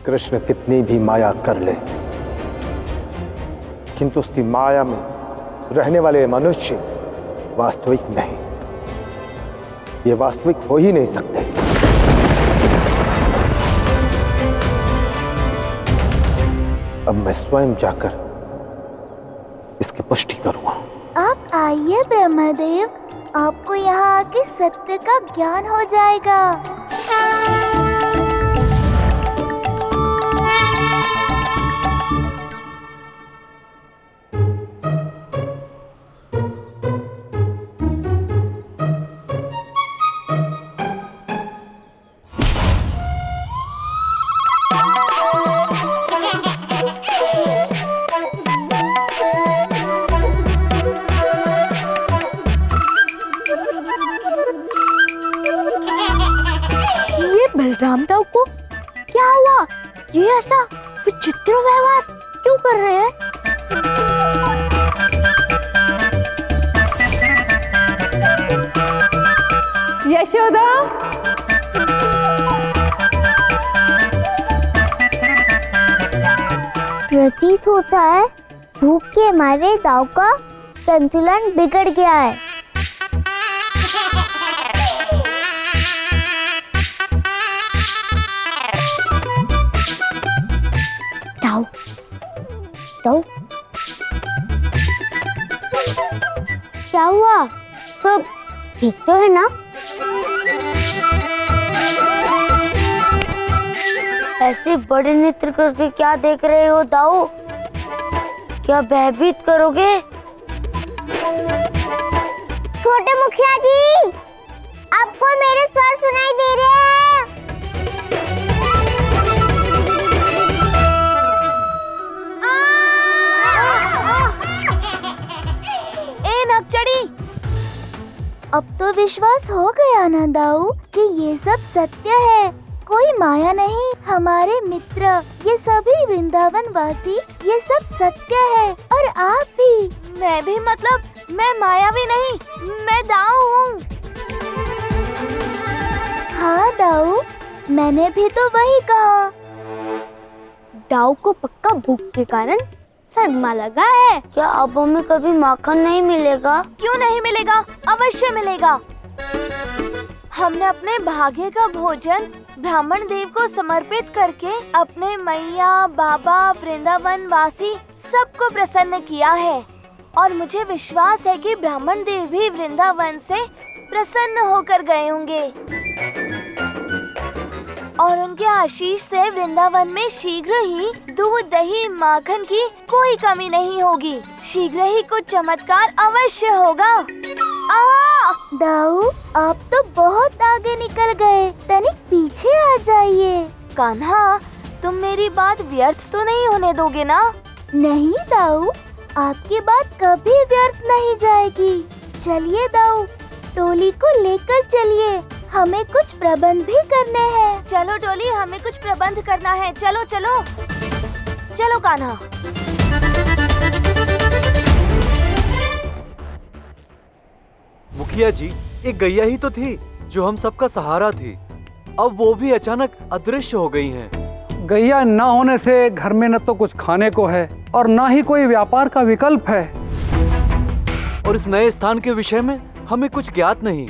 कृष्ण कितनी भी माया कर ले, किंतु उसकी माया में रहने वाले मनुष्य वास्तविक नहीं, ये वास्तविक हो ही नहीं सकते। अब मैं स्वयं जाकर इसकी पुष्टि करूंगा। आप आइए ब्रह्मदेव, आपको यहाँ आके सत्य का ज्ञान हो जाएगा। बलराम दाऊ को क्या हुआ? ये ऐसा विचित्र व्यवहार क्यों कर रहे हैं? यशोदा, प्रतीत होता है भूख के मारे दाऊ का संतुलन बिगड़ गया है। दाऊ, क्या हुआ? सब ठीक तो है ना? ऐसे बड़े नेत्र करके क्या देख रहे हो दाऊ? क्या भयभीत करोगे? छोटे मुखिया जी, आपको मेरे स्वर सुनाई दे रहे हैं? अब तो विश्वास हो गया ना दाऊ कि ये सब सत्य है, कोई माया नहीं। हमारे मित्र, ये सभी वृंदावन वासी, ये सब सत्य है। और आप भी। मैं भी, मतलब मैं मायावी नहीं, मैं दाऊ हूँ। हाँ दाऊ, मैंने भी तो वही कहा। दाऊ को पक्का भूख के कारण सदमा लगा है। क्या अब हमें कभी माखन नहीं मिलेगा? क्यों नहीं मिलेगा, अवश्य मिलेगा। हमने अपने भाग्य का भोजन ब्राह्मण देव को समर्पित करके अपने मैया, बाबा, वृंदावन वासी सबको प्रसन्न किया है। और मुझे विश्वास है कि ब्राह्मण देव भी वृंदावन से प्रसन्न होकर गए होंगे और उनके आशीष से वृंदावन में शीघ्र ही दूध, दही, माखन की कोई कमी नहीं होगी। शीघ्र ही कुछ चमत्कार अवश्य होगा। दाऊ, आप तो बहुत आगे निकल गए, तनिक पीछे आ जाइए। कान्हा, तुम मेरी बात व्यर्थ तो नहीं होने दोगे ना? नहीं दाऊ, आपकी बात कभी व्यर्थ नहीं जाएगी। चलिए दाऊ, टोली को लेकर चलिए, हमें कुछ प्रबंध भी करने हैं। चलो टोली, हमें कुछ प्रबंध करना है। चलो चलो चलो कान्हा। मुखिया जी, एक गैया ही तो थी जो हम सबका सहारा थी, अब वो भी अचानक अदृश्य हो गई हैं। गैया न होने से घर में न तो कुछ खाने को है और न ही कोई व्यापार का विकल्प है। और इस नए स्थान के विषय में हमें कुछ ज्ञात नहीं।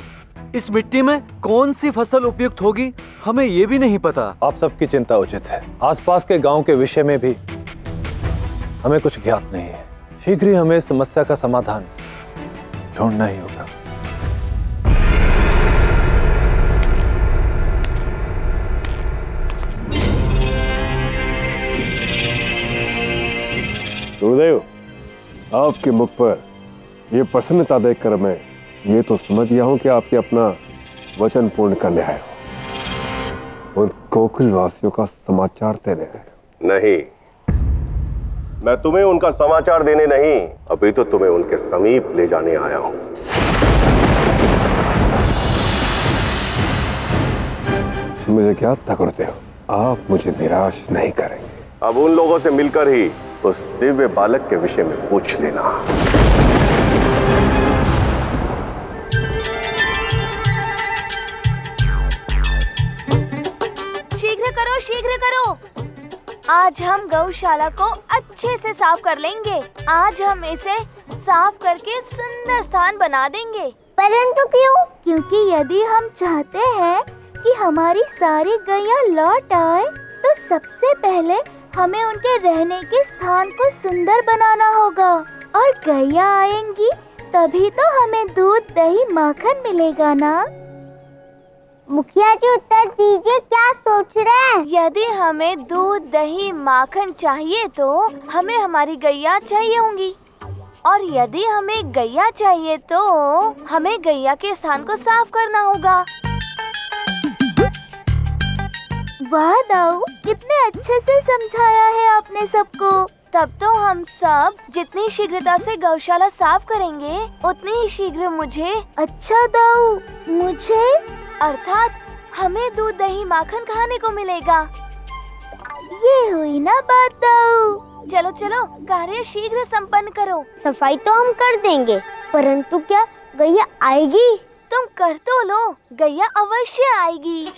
इस मिट्टी में कौन सी फसल उपयुक्त होगी, हमें ये भी नहीं पता। आप सबकी चिंता उचित है। आसपास के गांव के विषय में भी हमें कुछ ज्ञात नहीं है। शीघ्र ही हमें इस समस्या का समाधान ढूंढना ही होगा। गुरुदेव, आपके मुख पर यह प्रसन्नता देखकर मैं ये तो समझ गया हूं कि आपके अपना वचन पूर्ण करने आए हो। उन गोकुल वासियों का समाचार देने आए हो। नहीं, मैं तुम्हें उनका समाचार देने नहीं, अभी तो तुम्हें उनके समीप ले जाने आया हूं। मुझे क्या था गुरुदेव, आप मुझे निराश नहीं करेंगे। अब उन लोगों से मिलकर ही उस दिव्य बालक के विषय में पूछ लेना। शीघ्र करो, शीघ्र करो। आज हम गौशाला को अच्छे से साफ कर लेंगे। आज हम इसे साफ करके सुंदर स्थान बना देंगे। परंतु क्यों? क्योंकि यदि हम चाहते हैं कि हमारी सारी गैया लौट आए, तो सबसे पहले हमें उनके रहने के स्थान को सुंदर बनाना होगा। और गैया आएंगी तभी तो हमें दूध, दही, माखन मिलेगा ना। मुखिया जी उत्तर दीजिए, क्या सोच रहे हैं? यदि हमें दूध, दही, माखन चाहिए तो हमें हमारी गैया चाहिए होंगी, और यदि हमें गैया चाहिए तो हमें गैया के स्थान को साफ करना होगा। वाह दाऊ, कितने अच्छे से समझाया है आपने सबको। तब तो हम सब जितनी शीघ्रता से गौशाला साफ करेंगे उतनी ही शीघ्र मुझे। अच्छा दाऊ, मुझे अर्थात हमें दूध, दही, माखन खाने को मिलेगा। ये हुई ना बात दाऊ। चलो चलो, कार्य शीघ्र संपन्न करो। सफाई तो हम कर देंगे, परंतु क्या गैया आएगी? तुम कर तो लो, गैया अवश्य आएगी।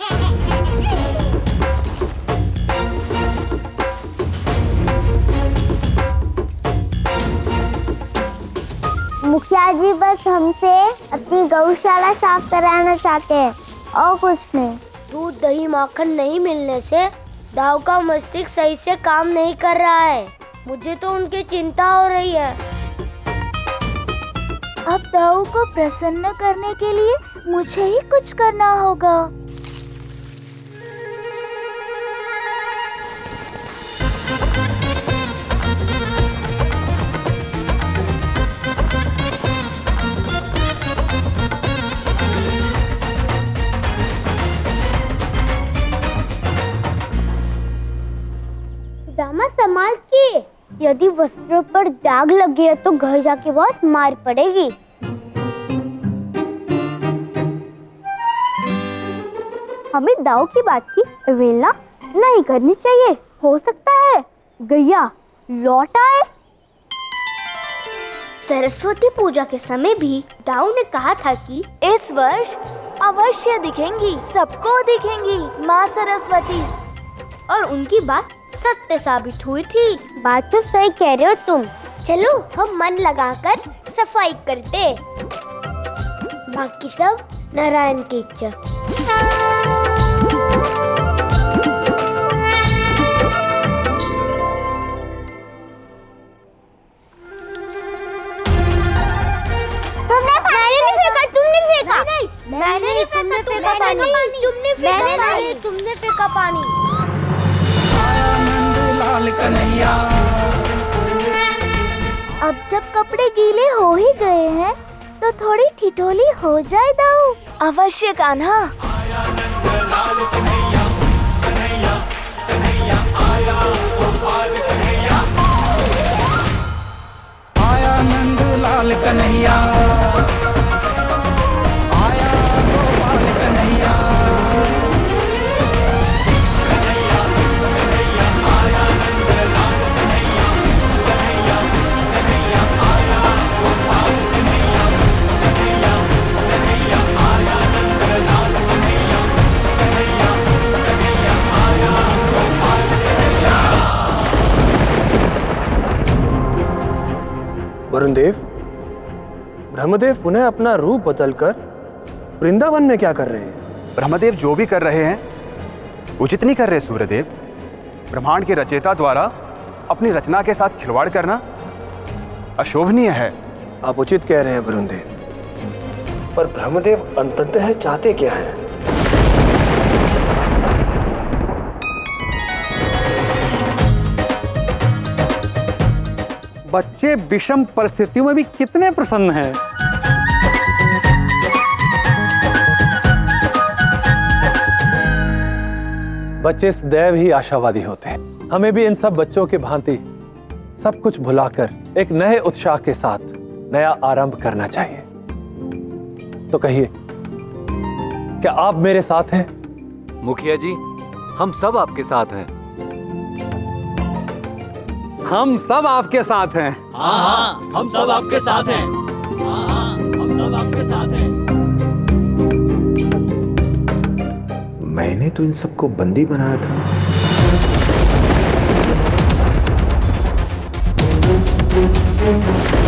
मुखिया जी बस हमसे अपनी गौशाला साफ कराना चाहते हैं और कुछ नहीं। दूध, दही, माखन नहीं मिलने से दाऊ का मस्तिष्क सही से काम नहीं कर रहा है। मुझे तो उनकी चिंता हो रही है। अब दाऊ को प्रसन्न करने के लिए मुझे ही कुछ करना होगा। दामा संभाल के, यदि वस्त्रों पर दाग लग गया तो घर जाके बहुत मार पड़ेगी। हमें दाऊ की बात की अवहेलना नहीं करनी चाहिए। हो सकता है गैया लौट आए। सरस्वती पूजा के समय भी दाऊ ने कहा था कि इस वर्ष अवश्य दिखेंगी, सबको दिखेंगी माँ सरस्वती, और उनकी बात सत्य साबित हुई थी। बात तो सही कह रहे हो तुम। चलो हम मन लगाकर सफाई करते, बाकी सब नारायण की इच्छा। मैंने नहीं फेंका, तुमने फेंका पानी। अब जब कपड़े गीले हो ही गए हैं तो थोड़ी ठिठोली हो जाए दाऊ। अवश्य कान्हा। आया नंद लाल कन्हैया, आया गोपाल कन्हैया। वरुणदेव, ब्रह्मदेव पुनः अपना रूप बदलकर वृंदावन में क्या कर रहे हैं? ब्रह्मदेव जो भी कर रहे हैं उचित नहीं कर रहे सूर्यदेव। ब्रह्मांड के रचयिता द्वारा अपनी रचना के साथ खिलवाड़ करना अशोभनीय है। आप उचित कह रहे हैं वरुणदेव, पर ब्रह्मदेव अंततः चाहते क्या हैं? बच्चे विषम परिस्थितियों में भी कितने प्रसन्न हैं। बच्चे सदैव ही आशावादी होते हैं। हमें भी इन सब बच्चों के भांति सब कुछ भुलाकर एक नए उत्साह के साथ नया आरंभ करना चाहिए। तो कहिए, क्या आप मेरे साथ हैं? मुखिया जी, हम सब आपके साथ हैं। हम सब आपके साथ हैं। हाँ हाँ, हम सब आपके साथ हैं। हाँ हाँ, हम सब आपके साथ हैं। मैंने तो इन सबको बंदी बनाया था। है।